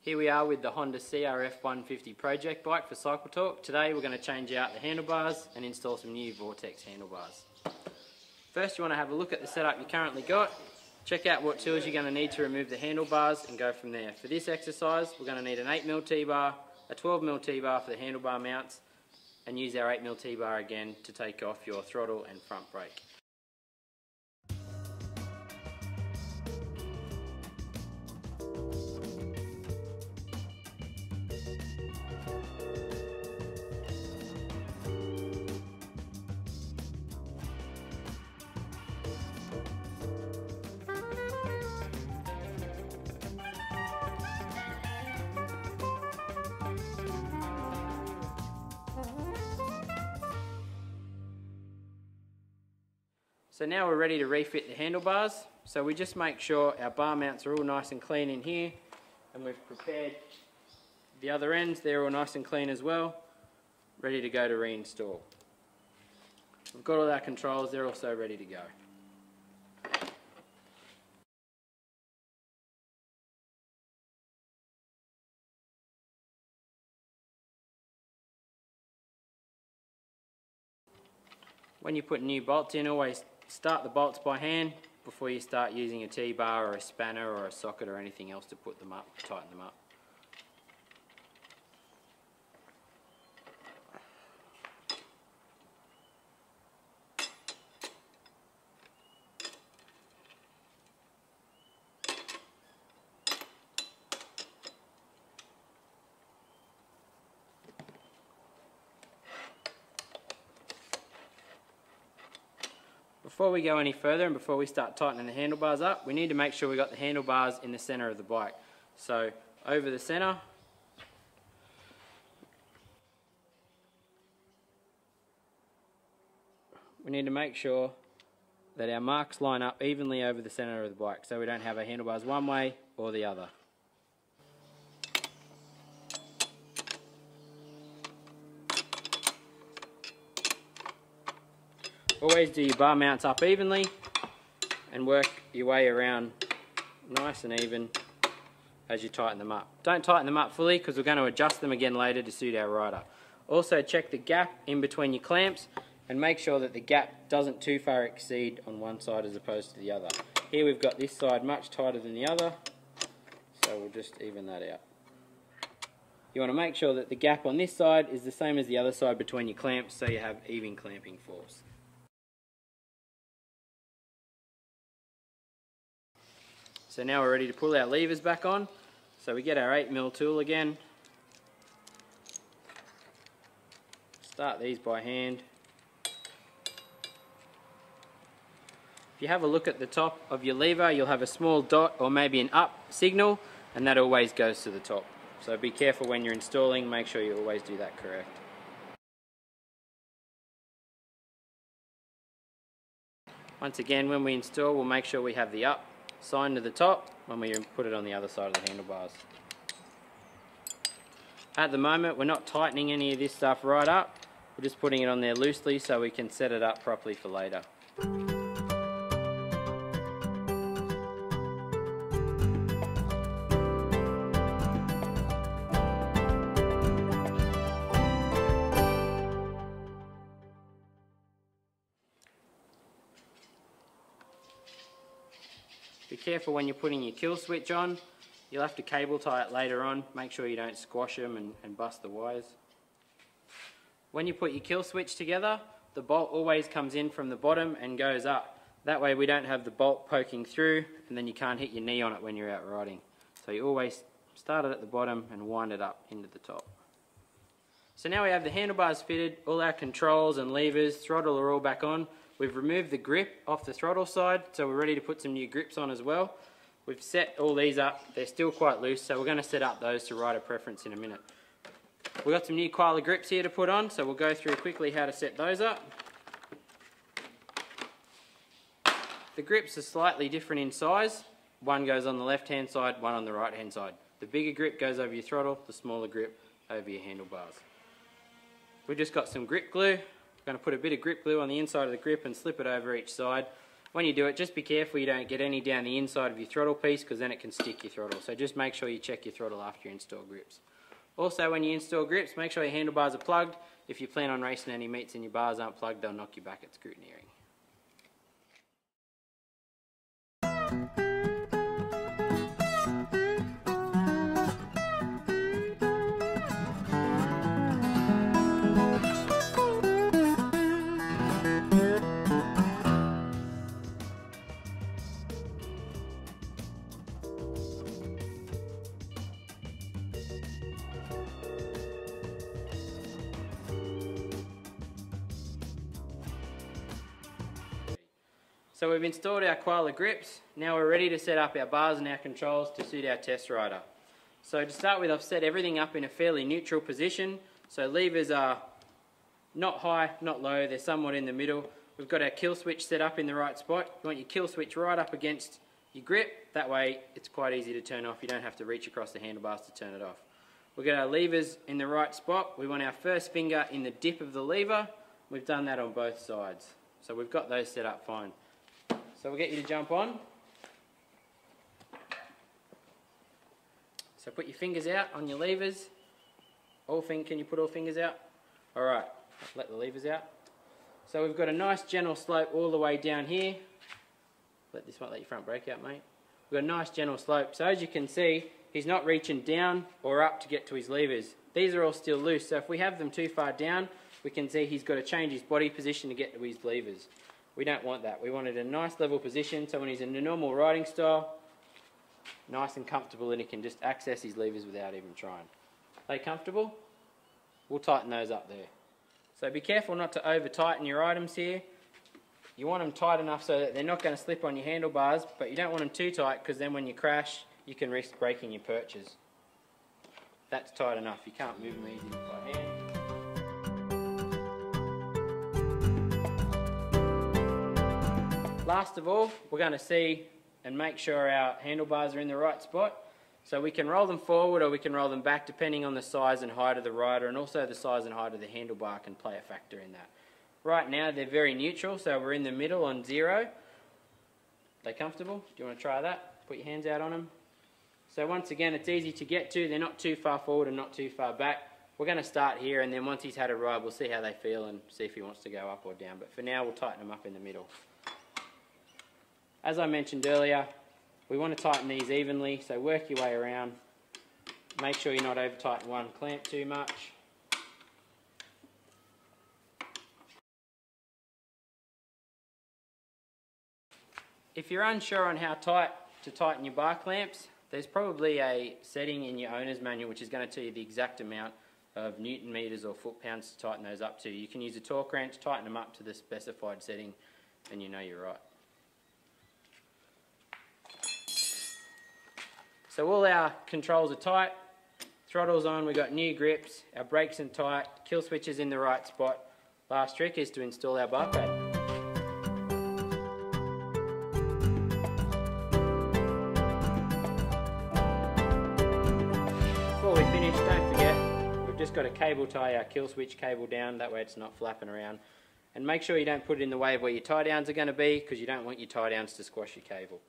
Here we are with the Honda CRF150 project bike for Cycle Talk. Today we're going to change out the handlebars and install some new Vortex handlebars. First you want to have a look at the setup you currently got, check out what tools you're going to need to remove the handlebars and go from there. For this exercise we're going to need an 8mm T-bar, a 12mm T-bar for the handlebar mounts, and use our 8mm T-bar again to take off your throttle and front brake. So now we're ready to refit the handlebars. So we just make sure our bar mounts are all nice and clean in here, and we've prepared the other ends, they're all nice and clean as well, ready to go to reinstall. We've got all our controls, they're also ready to go. When you put new bolts in, always start the bolts by hand before you start using a T-bar or a spanner or a socket or anything else to put them up, tighten them up. Before we go any further and before we start tightening the handlebars up, we need to make sure we got the handlebars in the center of the bike. So over the center, we need to make sure that our marks line up evenly over the center of the bike so we don't have our handlebars one way or the other. Always do your bar mounts up evenly and work your way around nice and even as you tighten them up. Don't tighten them up fully because we're going to adjust them again later to suit our rider. Also check the gap in between your clamps and make sure that the gap doesn't too far exceed on one side as opposed to the other. Here we've got this side much tighter than the other, so we'll just even that out. You want to make sure that the gap on this side is the same as the other side between your clamps so you have even clamping force. So now we're ready to pull our levers back on. So we get our 8mm tool again. Start these by hand. If you have a look at the top of your lever, you'll have a small dot or maybe an up signal, and that always goes to the top. So be careful when you're installing, make sure you always do that correct. Once again, when we install, we'll make sure we have the up sign to the top when we put it on the other side of the handlebars. At the moment we're not tightening any of this stuff right up, we're just putting it on there loosely so we can set it up properly for later. Be careful when you're putting your kill switch on. You'll have to cable tie it later on. Make sure you don't squash them and bust the wires. When you put your kill switch together, the bolt always comes in from the bottom and goes up. That way we don't have the bolt poking through and then you can't hit your knee on it when you're out riding. So you always start it at the bottom and wind it up into the top. So now we have the handlebars fitted, all our controls and levers, throttle are all back on. We've removed the grip off the throttle side, so we're ready to put some new grips on as well. We've set all these up, they're still quite loose, so we're going to set up those to rider preference in a minute. We've got some new koala grips here to put on, so we'll go through quickly how to set those up. The grips are slightly different in size. One goes on the left hand side, one on the right hand side. The bigger grip goes over your throttle, the smaller grip over your handlebars. We've just got some grip glue. We're going to put a bit of grip glue on the inside of the grip and slip it over each side. When you do it, just be careful you don't get any down the inside of your throttle piece, because then it can stick your throttle. So just make sure you check your throttle after you install grips. Also, when you install grips, make sure your handlebars are plugged. If you plan on racing any meets and your bars aren't plugged, they'll knock you back at scrutineering. So we've installed our koala grips. Now we're ready to set up our bars and our controls to suit our test rider. So to start with, I've set everything up in a fairly neutral position. So levers are not high, not low, they're somewhat in the middle. We've got our kill switch set up in the right spot. You want your kill switch right up against your grip. That way it's quite easy to turn off. You don't have to reach across the handlebars to turn it off. We've got our levers in the right spot. We want our first finger in the dip of the lever. We've done that on both sides. So we've got those set up fine. So we'll get you to jump on. So put your fingers out on your levers. Can you put all fingers out? Alright, let the levers out. So we've got a nice gentle slope all the way down here. Let your front brake out, mate. We've got a nice gentle slope. So as you can see, he's not reaching down or up to get to his levers. These are all still loose, so if we have them too far down, we can see he's got to change his body position to get to his levers. We don't want that. We want it in a nice level position, so when he's in a normal riding style, nice and comfortable, and he can just access his levers without even trying. Are they comfortable? We'll tighten those up there. So be careful not to over tighten your items here. You want them tight enough so that they're not going to slip on your handlebars, but you don't want them too tight, because then when you crash, you can risk breaking your perches. That's tight enough. You can't move them easily by hand. Last of all, we're going to see and make sure our handlebars are in the right spot. So we can roll them forward or we can roll them back depending on the size and height of the rider, and also the size and height of the handlebar can play a factor in that. Right now they're very neutral, so we're in the middle on 0. They comfortable? Do you want to try that? Put your hands out on them. So once again, it's easy to get to. They're not too far forward and not too far back. We're going to start here, and then once he's had a ride, we'll see how they feel and see if he wants to go up or down. But for now, we'll tighten them up in the middle. As I mentioned earlier, we want to tighten these evenly, so work your way around. Make sure you're not over tighten one clamp too much. If you're unsure on how tight to tighten your bar clamps, there's probably a setting in your owner's manual which is going to tell you the exact amount of Newton meters or foot-pounds to tighten those up to. You can use a torque wrench, tighten them up to the specified setting, and you know you're right. So all our controls are tight, throttle's on, we've got new grips, our brakes are tight, kill switch is in the right spot. Last trick is to install our bar pad. Before we finish, don't forget, we've just got to cable tie our kill switch cable down, that way it's not flapping around. And make sure you don't put it in the way of where your tie downs are going to be, because you don't want your tie downs to squash your cable.